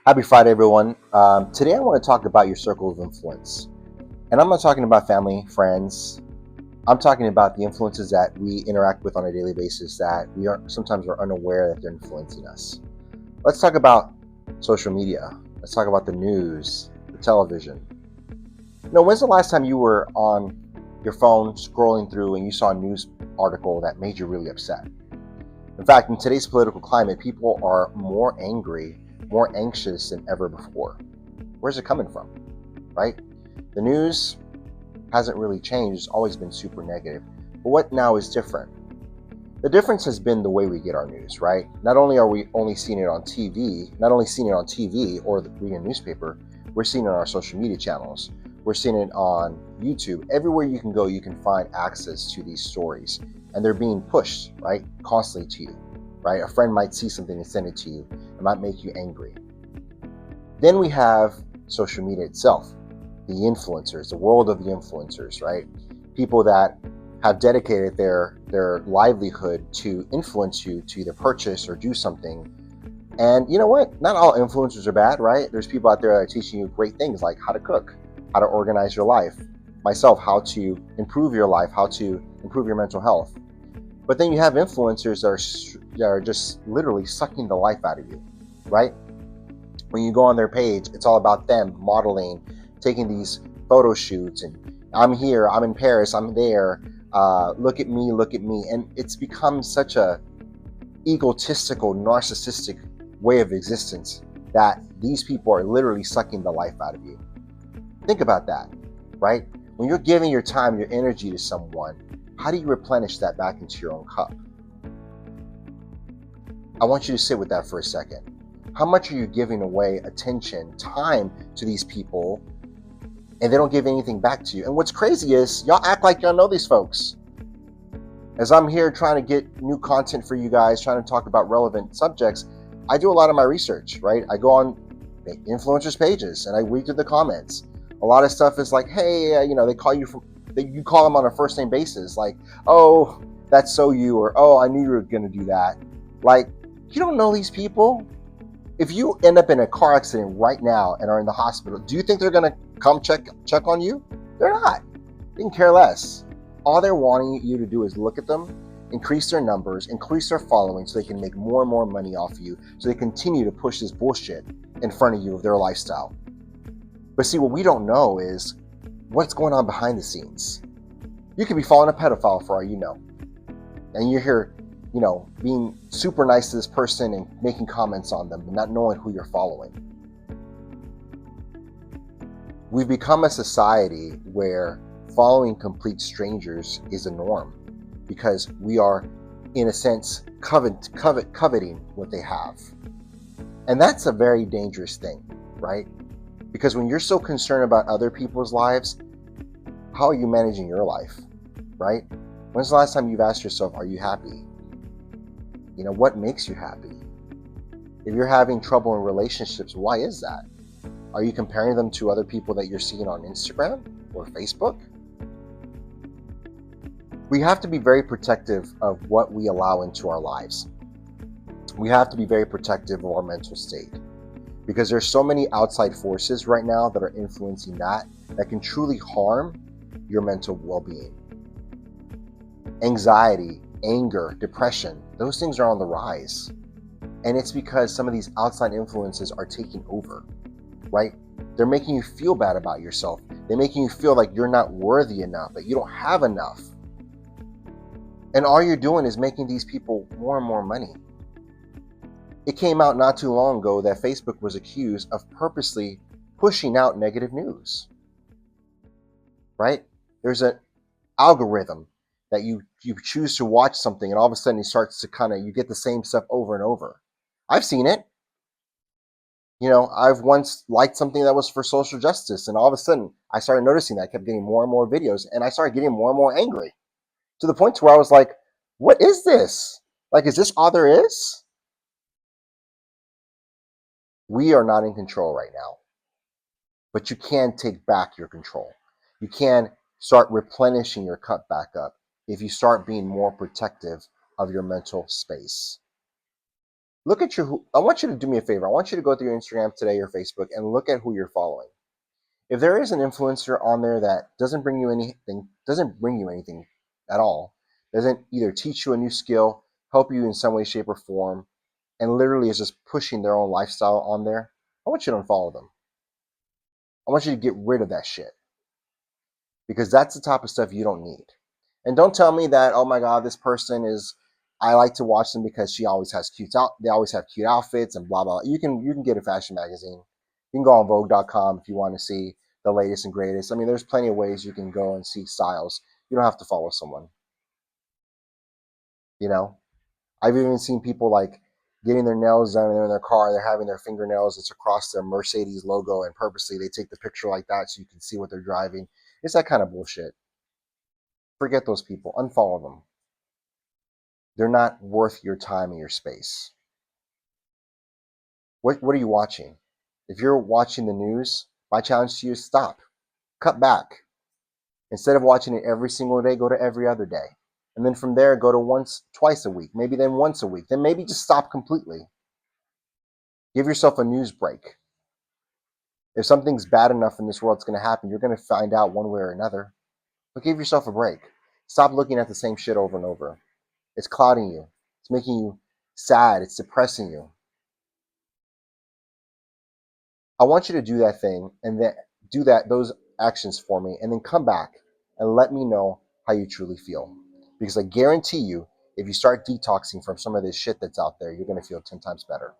Happy Friday, everyone. Today, I want to talk about your circle of influence. And I'm not talking about family, friends. I'm talking about the influences that we interact with on a daily basis that we are sometimes are unaware that they're influencing us. Let's talk about social media. Let's talk about the news, the television. When's the last time you were on your phone scrolling through and you saw a news article that made you really upset? In fact, in today's political climate, people are more angry, more anxious than ever before. Where's it coming from, right? The news hasn't really changed, it's always been super negative. But what now is different? The difference has been the way we get our news, right? Not only are we only seeing it on TV, not only seeing it on TV or reading a newspaper, we're seeing it on our social media channels. We're seeing it on YouTube. Everywhere you can go, you can find access to these stories. And they're being pushed, right? Constantly to you, right? A friend might see something and send it to you. It might make you angry. Then we have social media itself, the influencers, the world of the influencers, right? People that have dedicated their livelihood to influence you to either purchase or do something. And you know what? Not all influencers are bad, right? There's people out there that are teaching you great things like how to cook, how to organize your life, myself, how to improve your life, how to improve your mental health. But then you have influencers that are just literally sucking the life out of you, right? When you go on their page, it's all about them modeling, taking these photo shoots, and I'm here, I'm in Paris, I'm there. Look at me, and it's become such a egotistical, narcissistic way of existence that these people are literally sucking the life out of you. Think about that, right? When you're giving your time, your energy to someone, how do you replenish that back into your own cup? I want you to sit with that for a second. How much are you giving away attention, time to these people, and they don't give anything back to you? And what's crazy is y'all act like y'all know these folks. As I'm here trying to get new content for you guys, trying to talk about relevant subjects, I do a lot of my research, right? I go on influencers pages and I read through the comments. A lot of stuff is like, hey, they call you from, you call them on a first name basis, like, oh, that's so you, or oh, I knew you were going to do that. Like, you don't know these people. If you end up in a car accident right now and are in the hospital, do you think they're going to come check on you? They're not. They can care less. All they're wanting you to do is look at them, increase their numbers, increase their following so they can make more and more money off you, so they continue to push this bullshit in front of you of their lifestyle. But see, what we don't know is what's going on behind the scenes. You could be following a pedophile for all you know. And you're here, being super nice to this person and making comments on them, but not knowing who you're following. We've become a society where following complete strangers is a norm because we are, in a sense, coveting what they have. And that's a very dangerous thing, right? Because when you're so concerned about other people's lives, how are you managing your life, right? When's the last time you've asked yourself, are you happy? What makes you happy? If you're having trouble in relationships, why is that? Are you comparing them to other people that you're seeing on Instagram or Facebook? We have to be very protective of what we allow into our lives. We have to be very protective of our mental state because there's so many outside forces right now that are influencing that can truly harm your mental well-being. Anxiety, anger, depression, those things are on the rise. And it's because some of these outside influences are taking over, right? They're making you feel bad about yourself. They're making you feel like you're not worthy enough, that you don't have enough. And all you're doing is making these people more and more money. It came out not too long ago that Facebook was accused of purposely pushing out negative news, right? There's an algorithm that you choose to watch something and all of a sudden it starts to you get the same stuff over and over. I've seen it. I've once liked something that was for social justice, and all of a sudden I started noticing that I kept getting more and more videos, and I started getting more and more angry to the point to where I was like, what is this? Like, is this all there is? We are not in control right now, but you can take back your control. You can start replenishing your cup back up if you start being more protective of your mental space. Look at I want you to do me a favor. I want you to go through your Instagram today or Facebook and look at who you're following. If there is an influencer on there that doesn't bring you anything at all, doesn't either teach you a new skill, help you in some way, shape, or form, and literally is just pushing their own lifestyle on there, I want you to unfollow them. I want you to get rid of that shit because that's the type of stuff you don't need. And don't tell me that, oh my God, this person is, I like to watch them because they always have cute outfits and blah blah. You can get a fashion magazine. You can go on Vogue.com if you want to see the latest and greatest. I mean, there's plenty of ways you can go and see styles. You don't have to follow someone. You know, I've even seen people like getting their nails done and they're in their car, they're having their fingernails, it's across their Mercedes logo, and purposely they take the picture like that so you can see what they're driving. It's that kind of bullshit. Forget those people. Unfollow them. They're not worth your time and your space. What are you watching? If you're watching the news, my challenge to you is stop. Cut back. Instead of watching it every single day, go to every other day. And then from there, go to twice a week, maybe then once a week. Then maybe just stop completely. Give yourself a news break. If something's bad enough in this world, it's going to happen. You're going to find out one way or another. But give yourself a break. Stop looking at the same shit over and over. It's clouding you. It's making you sad. It's depressing you. I want you to do that thing and then do those actions for me and then come back and let me know how you truly feel. Because I guarantee you, if you start detoxing from some of this shit that's out there, you're going to feel 10 times better.